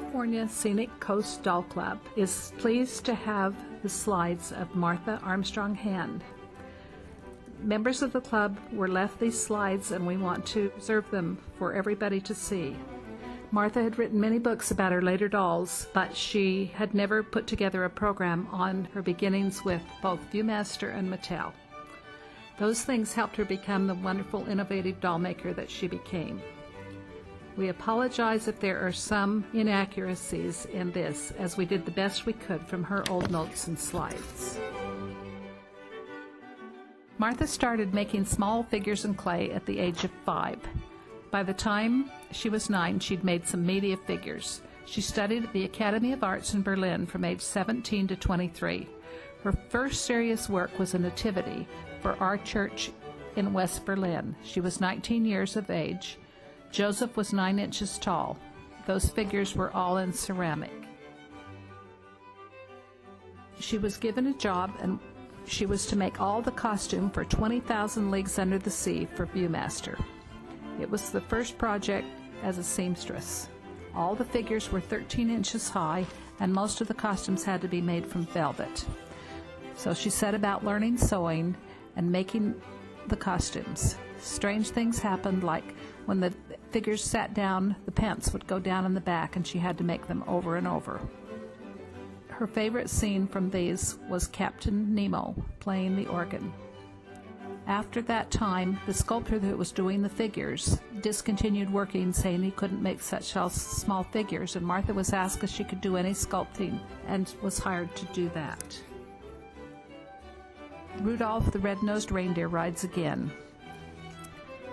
California Scenic Coast Doll Club is pleased to have the slides of Martha Armstrong-Hand. Members of the club were left these slides, and we want to preserve them for everybody to see. Martha had written many books about her later dolls, but she had never put together a program on her beginnings with both Viewmaster and Mattel. Those things helped her become the wonderful, innovative doll maker that she became. We apologize if there are some inaccuracies in this, as we did the best we could from her old notes and slides. Martha started making small figures in clay at the age of 5. By the time she was 9, she'd made some media figures. She studied at the Academy of Arts in Berlin from age 17 to 23. Her first serious work was a nativity for our church in West Berlin. She was 19 years of age. Joseph was 9 inches tall. Those figures were all in ceramic. She was given a job, and she was to make all the costume for 20,000 Leagues Under the Sea for Viewmaster. It was the first project as a seamstress. All the figures were 13 inches high, and most of the costumes had to be made from velvet. So she set about learning sewing and making the costumes. Strange things happened, like when the figures sat down, the pants would go down in the back, and she had to make them over and over. Her favorite scene from these was Captain Nemo playing the organ. After that time, the sculptor that was doing the figures discontinued working, saying he couldn't make such small figures, and Martha was asked if she could do any sculpting and was hired to do that. Rudolph the Red-Nosed Reindeer rides again.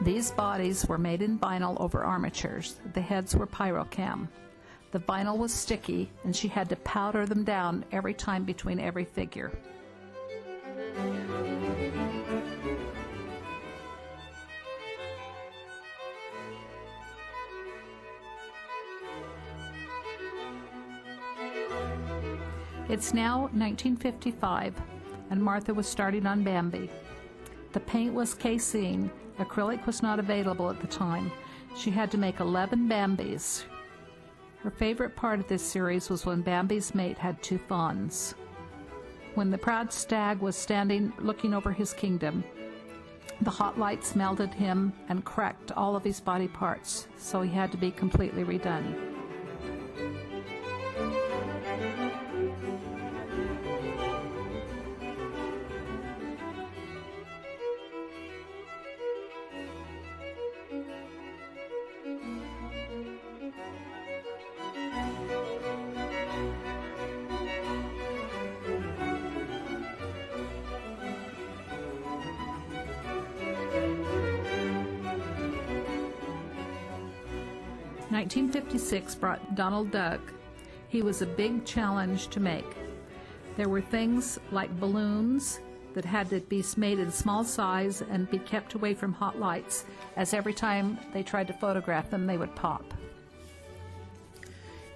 These bodies were made in vinyl over armatures. The heads were pyrocam. The vinyl was sticky, and she had to powder them down every time between every figure. It's now 1955, and Martha was starting on Bambi. The paint was casein. Acrylic was not available at the time. She had to make 11 Bambis. Her favorite part of this series was when Bambi's mate had 2 fawns. When the proud stag was standing looking over his kingdom, the hot lights melted him and cracked all of his body parts, so he had to be completely redone. '56 brought Donald Duck. He was a big challenge to make. There were things like balloons that had to be made in small size and be kept away from hot lights, as every time they tried to photograph them, they would pop.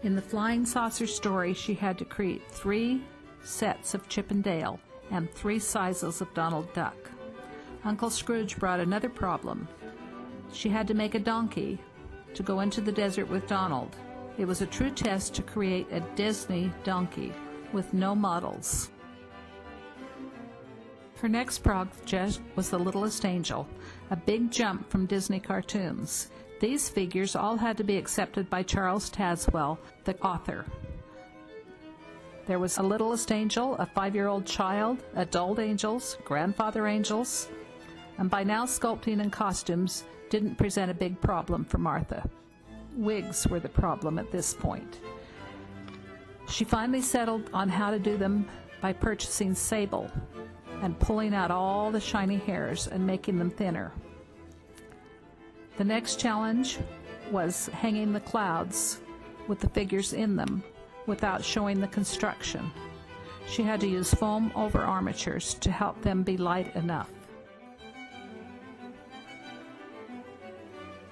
In the Flying Saucer story, she had to create 3 sets of Chip and Dale and 3 sizes of Donald Duck. Uncle Scrooge brought another problem. She had to make a donkey to go into the desert with Donald. It was a true test to create a Disney donkey with no models. Her next project was The Littlest Angel, a big jump from Disney cartoons. These figures all had to be accepted by Charles Tazewell, the author. There was a Littlest Angel, a 5-year-old child, adult angels, grandfather angels, and by now sculpting and costumes didn't present a big problem for Martha. Wigs were the problem at this point. She finally settled on how to do them by purchasing sable and pulling out all the shiny hairs and making them thinner. The next challenge was hanging the clouds with the figures in them without showing the construction. She had to use foam over armatures to help them be light enough.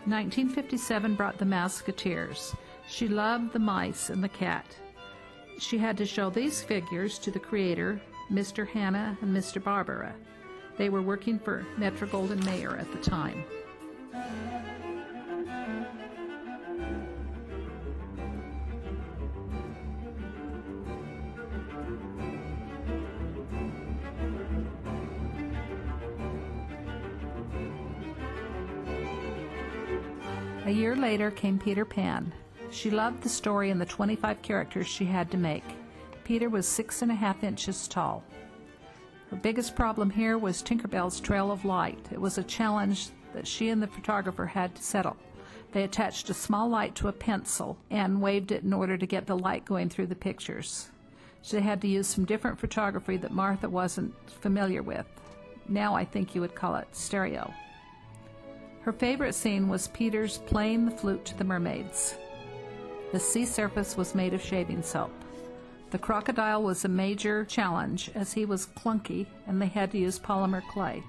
1957 brought the Mouseketeers. She loved the mice and the cat. She had to show these figures to the creator, Mr. Hanna and Mr. Barbara. They were working for Metro-Goldwyn-Mayer at the time. A year later came Peter Pan. She loved the story and the 25 characters she had to make. Peter was 6.5 inches tall. Her biggest problem here was Tinkerbell's trail of light. It was a challenge that she and the photographer had to settle. They attached a small light to a pencil and waved it in order to get the light going through the pictures. So they had to use some different photography that Martha wasn't familiar with. Now I think you would call it stereo. Her favorite scene was Peter's playing the flute to the mermaids. The sea surface was made of shaving soap. The crocodile was a major challenge as he was clunky and they had to use polymer clay.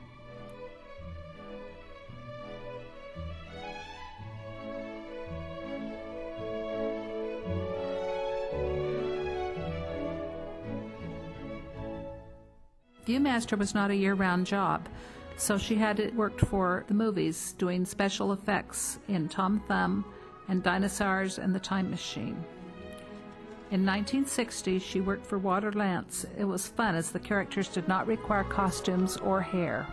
Viewmaster was not a year-round job, so she had worked for the movies doing special effects in Tom Thumb and Dinosaurs and the Time Machine. In 1960, she worked for Water Lance. It was fun as the characters did not require costumes or hair.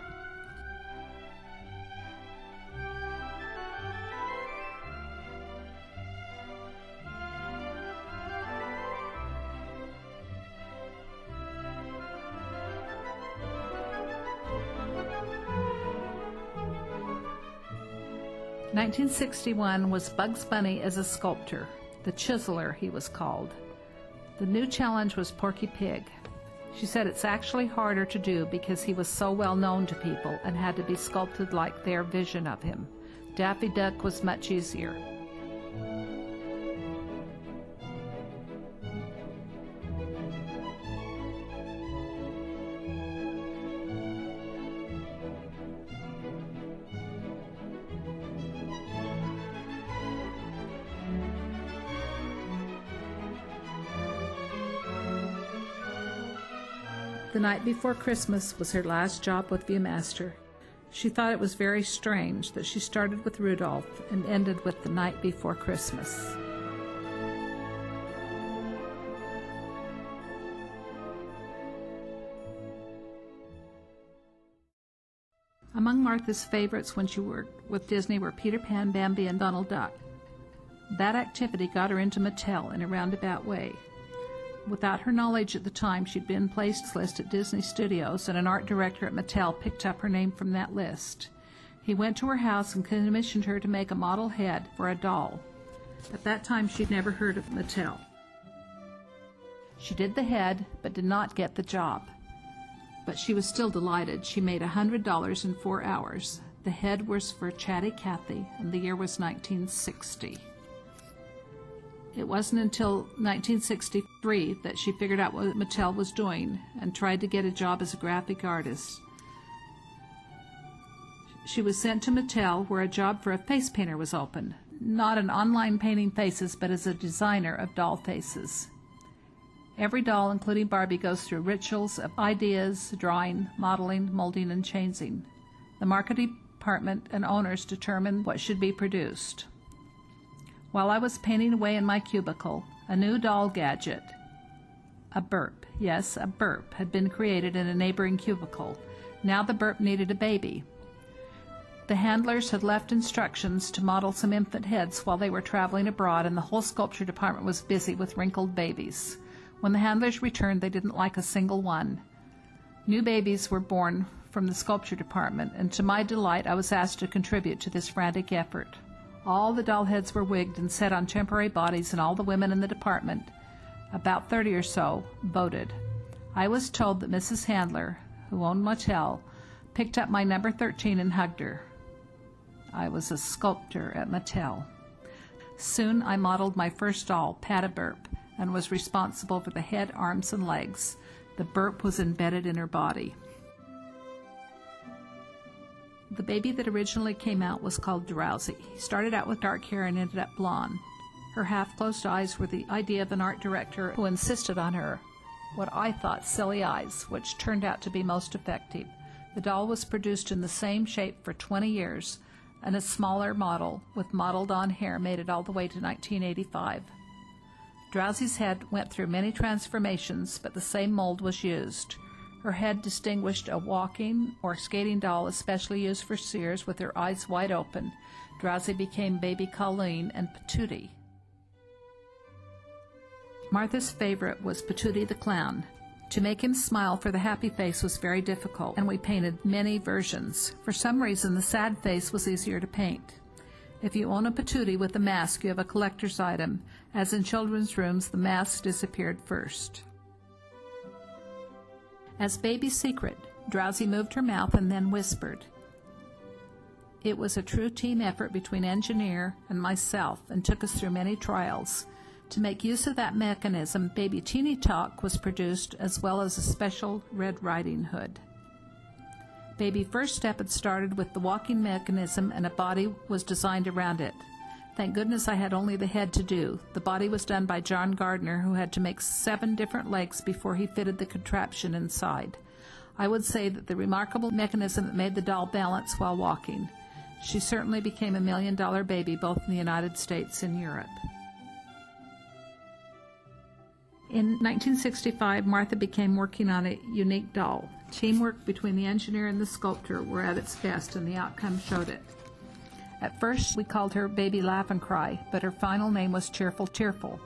In 1961 was Bugs Bunny as a sculptor. The Chiseler, he was called. The new challenge was Porky Pig. She said it's actually harder to do because he was so well known to people and had to be sculpted like their vision of him. Daffy Duck was much easier. The Night Before Christmas was her last job with Viewmaster. She thought it was very strange that she started with Rudolph and ended with The Night Before Christmas. Among Martha's favorites when she worked with Disney were Peter Pan, Bambi, and Donald Duck. That activity got her into Mattel in a roundabout way. Without her knowledge at the time, she'd been placed list at Disney Studios, and an art director at Mattel picked up her name from that list. He went to her house and commissioned her to make a model head for a doll. At that time, she'd never heard of Mattel. She did the head, but did not get the job. But she was still delighted. She made $100 in 4 hours. The head was for Chatty Cathy, and the year was 1960. It wasn't until 1963 that she figured out what Mattel was doing and tried to get a job as a graphic artist. She was sent to Mattel, where a job for a face painter was open. Not an online painting faces, but as a designer of doll faces. Every doll, including Barbie, goes through rituals of ideas, drawing, modeling, molding, and changing. The marketing department and owners determine what should be produced. While I was painting away in my cubicle, a new doll gadget, a burp, yes, a burp, had been created in a neighboring cubicle. Now the burp needed a baby. The handlers had left instructions to model some infant heads while they were traveling abroad, and the whole sculpture department was busy with wrinkled babies. When the handlers returned, they didn't like a single one. New babies were born from the sculpture department, and to my delight, I was asked to contribute to this frantic effort. All the doll heads were wigged and set on temporary bodies, and all the women in the department, about 30 or so, voted. I was told that Mrs. Handler, who owned Mattel, picked up my number 13 and hugged her. I was a sculptor at Mattel. Soon I modeled my first doll, Pat Burp, and was responsible for the head, arms, and legs. The burp was embedded in her body. The baby that originally came out was called Drowsy. He started out with dark hair and ended up blonde. Her half-closed eyes were the idea of an art director who insisted on her, what I thought, silly eyes, which turned out to be most effective. The doll was produced in the same shape for 20 years, and a smaller model with modeled-on hair made it all the way to 1985. Drowsy's head went through many transformations, but the same mold was used. Her head distinguished a walking or skating doll especially used for Sears with her eyes wide open. Drowsy became Baby Colleen and Patootie. Martha's favorite was Patootie the Clown. To make him smile for the happy face was very difficult, and we painted many versions. For some reason, the sad face was easier to paint. If you own a Patootie with a mask, you have a collector's item. As in children's rooms, the mask disappeared first. As Baby's secret, Drowsy moved her mouth and then whispered. It was a true team effort between engineer and myself and took us through many trials. To make use of that mechanism, Baby Teeny Talk was produced as well as a special Red Riding Hood. Baby First Step had started with the walking mechanism and a body was designed around it. Thank goodness I had only the head to do. The body was done by John Gardner, who had to make 7 different legs before he fitted the contraption inside. I would say that the remarkable mechanism that made the doll balance while walking. She certainly became a $1 million baby both in the United States and Europe. In 1965, Martha began working on a unique doll. Teamwork between the engineer and the sculptor were at its best, and the outcome showed it. At first, we called her Baby Laugh and Cry, but her final name was Cheerful Tearful.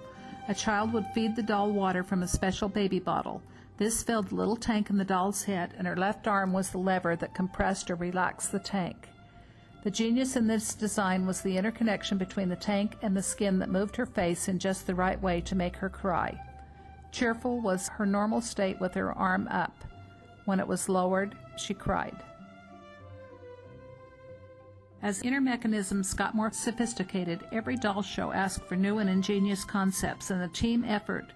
A child would feed the doll water from a special baby bottle. This filled the little tank in the doll's head, and her left arm was the lever that compressed or relaxed the tank. The genius in this design was the interconnection between the tank and the skin that moved her face in just the right way to make her cry. Cheerful was her normal state with her arm up. When it was lowered, she cried. As inner mechanisms got more sophisticated, every doll show asked for new and ingenious concepts, and the team effort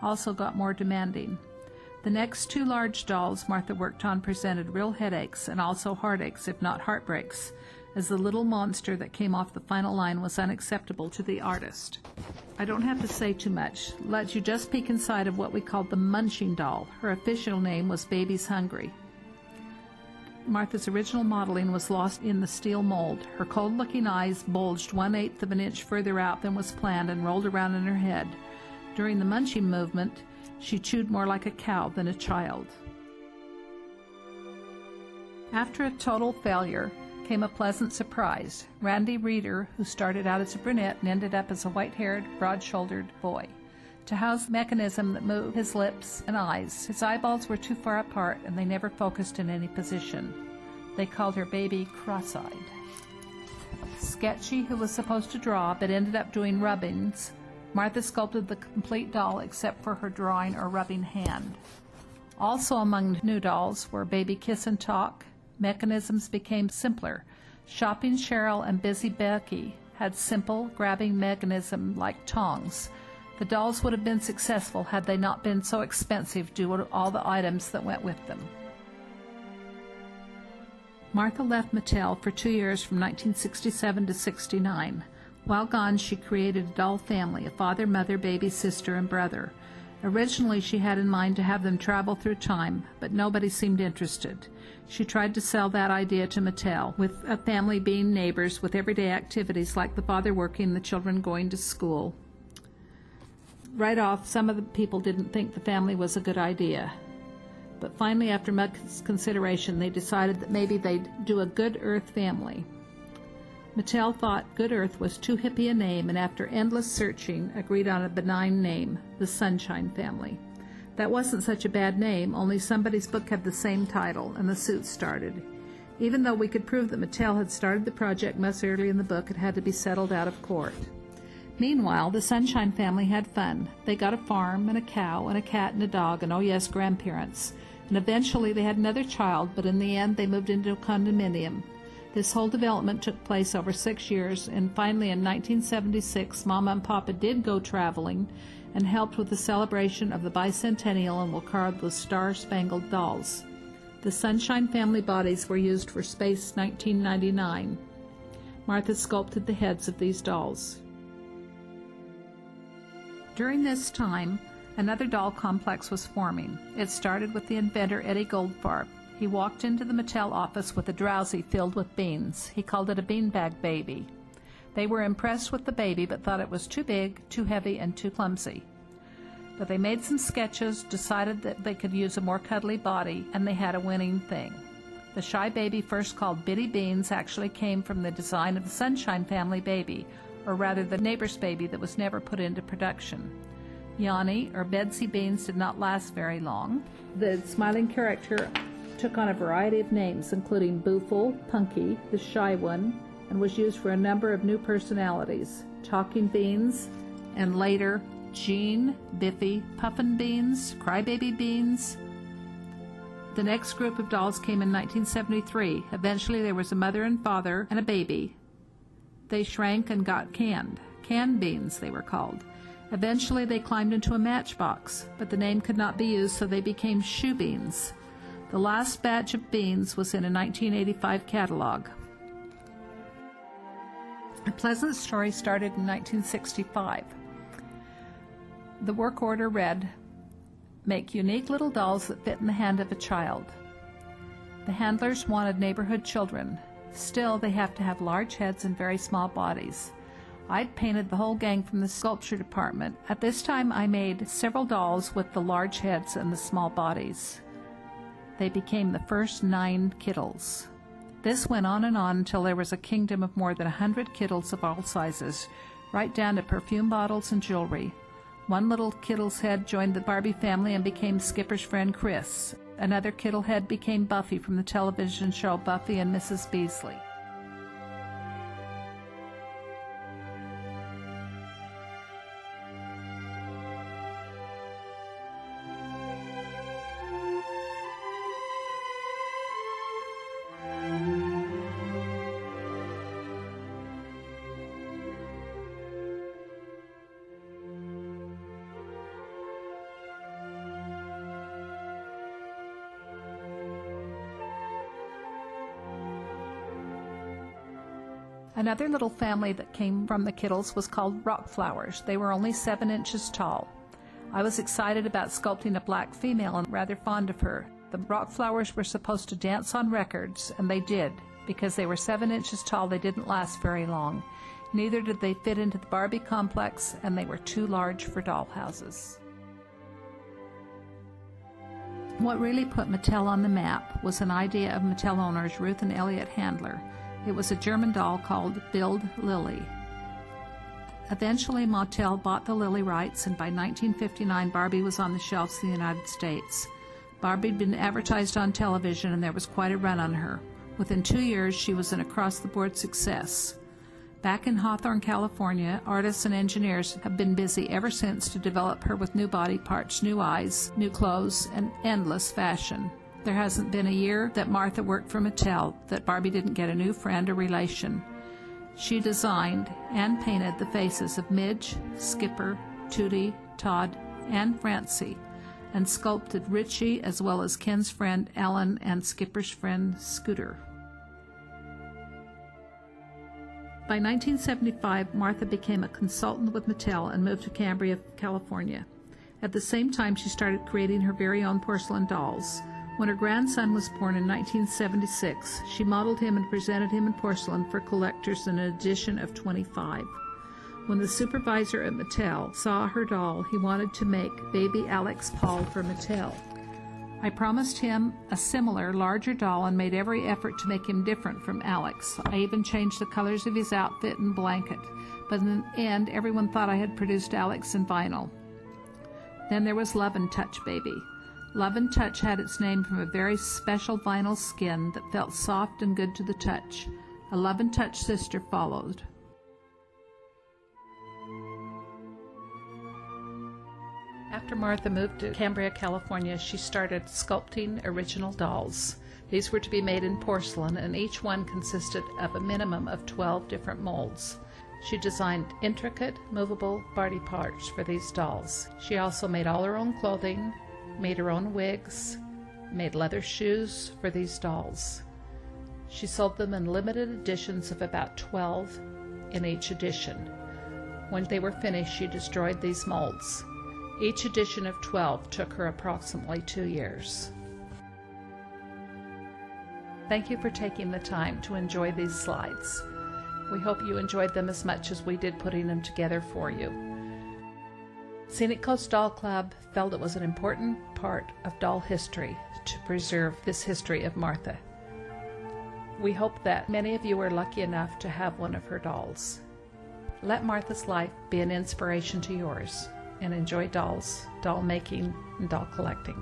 also got more demanding. The next 2 large dolls Martha worked on presented real headaches and also heartaches, if not heartbreaks, as the little monster that came off the final line was unacceptable to the artist. I don't have to say too much. Let you just peek inside of what we called the munching doll. Her official name was Baby's Hungry. Martha's original modeling was lost in the steel mold. Her cold-looking eyes bulged 1/8 of an inch further out than was planned and rolled around in her head. During the munching movement, she chewed more like a cow than a child. After a total failure came a pleasant surprise. Randy Reeder, who started out as a brunette and ended up as a white-haired, broad-shouldered boy. To house a mechanism that moved his lips and eyes, his eyeballs were too far apart and they never focused in any position. They called her Baby Cross-Eyed. Sketchy, who was supposed to draw but ended up doing rubbings, Martha sculpted the complete doll except for her drawing or rubbing hand. Also among new dolls were Baby Kiss and Talk. Mechanisms became simpler. Shopping Cheryl and Busy Becky had simple, grabbing mechanism like tongs. The dolls would have been successful had they not been so expensive due to all the items that went with them. Martha left Mattel for 2 years from 1967 to 69. While gone, she created a doll family, a father, mother, baby, sister, and brother. Originally, she had in mind to have them travel through time, but nobody seemed interested. She tried to sell that idea to Mattel, with a family being neighbors with everyday activities like the father working, the children going to school. Right off, some of the people didn't think the family was a good idea. But finally, after much consideration, they decided that maybe they'd do a Good Earth family. Mattel thought Good Earth was too hippie a name, and after endless searching, agreed on a benign name, the Sunshine Family. That wasn't such a bad name, only somebody's book had the same title, and the suit started. Even though we could prove that Mattel had started the project much earlier in the book, it had to be settled out of court. Meanwhile, the Sunshine Family had fun. They got a farm and a cow and a cat and a dog and, oh yes, grandparents. And eventually they had another child, but in the end they moved into a condominium. This whole development took place over 6 years, and finally in 1976, Mama and Papa did go traveling and helped with the celebration of the bicentennial and were called the Star-Spangled Dolls. The Sunshine Family bodies were used for Space 1999. Martha sculpted the heads of these dolls. During this time, another doll complex was forming. It started with the inventor Eddie Goldfarb. He walked into the Mattel office with a Drowsy filled with beans. He called it a beanbag baby. They were impressed with the baby but thought it was too big, too heavy, and too clumsy. But they made some sketches, decided that they could use a more cuddly body, and they had a winning thing. The shy baby, first called Bitty Beans, actually came from the design of the Sunshine Family baby, or rather the neighbor's baby that was never put into production. Yanni, or Betsy Beans, did not last very long. The smiling character took on a variety of names, including Boofle, Punky, the Shy One, and was used for a number of new personalities, Talking Beans, and later Jean, Biffy, Puffin Beans, Crybaby Beans. The next group of dolls came in 1973. Eventually there was a mother and father and a baby. They shrank and got canned. Canned beans, they were called. Eventually they climbed into a matchbox, but the name could not be used, so they became shoe beans. The last batch of beans was in a 1985 catalog. A pleasant story started in 1965. The work order read, "Make unique little dolls that fit in the hand of a child." The handlers wanted neighborhood children. Still, they have to have large heads and very small bodies. I'd painted the whole gang from the sculpture department. At this time, I made several dolls with the large heads and the small bodies. They became the first 9 Kittles. This went on until there was a kingdom of more than 100 Kittles of all sizes, right down to perfume bottles and jewelry. One little Kittle's head joined the Barbie family and became Skipper's friend Chris. Another Kittle head became Buffy from the television show Buffy and Mrs. Beasley. Another little family that came from the Kittles was called Rock Flowers. They were only 7 inches tall. I was excited about sculpting a black female and rather fond of her. The Rock Flowers were supposed to dance on records, and they did. Because they were 7 inches tall, they didn't last very long. Neither did they fit into the Barbie complex, and they were too large for dollhouses. What really put Mattel on the map was an idea of Mattel owners Ruth and Elliot Handler. It was a German doll called Build Lily. Eventually, Mattel bought the Lily rights, and by 1959, Barbie was on the shelves in the United States. Barbie had been advertised on television, and there was quite a run on her. Within 2 years, she was an across-the-board success. Back in Hawthorne, California, artists and engineers have been busy ever since to develop her with new body parts, new eyes, new clothes, and endless fashion. There hasn't been a year that Martha worked for Mattel that Barbie didn't get a new friend or relation. She designed and painted the faces of Midge, Skipper, Tootie, Todd, and Francie, and sculpted Richie as well as Ken's friend Ellen and Skipper's friend Scooter. By 1975, Martha became a consultant with Mattel and moved to Cambria, California. At the same time, she started creating her very own porcelain dolls. When her grandson was born in 1976, she modeled him and presented him in porcelain for collectors in an edition of 25. When the supervisor at Mattel saw her doll, he wanted to make baby Alex Paul for Mattel. I promised him a similar, larger doll and made every effort to make him different from Alex. I even changed the colors of his outfit and blanket, but in the end, everyone thought I had produced Alex in vinyl. Then there was Love and Touch Baby. Love and Touch had its name from a very special vinyl skin that felt soft and good to the touch. A Love and Touch sister followed. After Martha moved to Cambria, California, she started sculpting original dolls. These were to be made in porcelain, and each one consisted of a minimum of 12 different molds. She designed intricate, movable body parts for these dolls. She also made all her own clothing, made her own wigs, made leather shoes for these dolls. She sold them in limited editions of about 12 in each edition. When they were finished, she destroyed these molds. Each edition of 12 took her approximately 2 years. Thank you for taking the time to enjoy these slides. We hope you enjoyed them as much as we did putting them together for you. Scenic Coast Doll Club felt it was an important part of doll history to preserve this history of Martha. We hope that many of you are lucky enough to have one of her dolls. Let Martha's life be an inspiration to yours, and enjoy dolls, doll making, and doll collecting.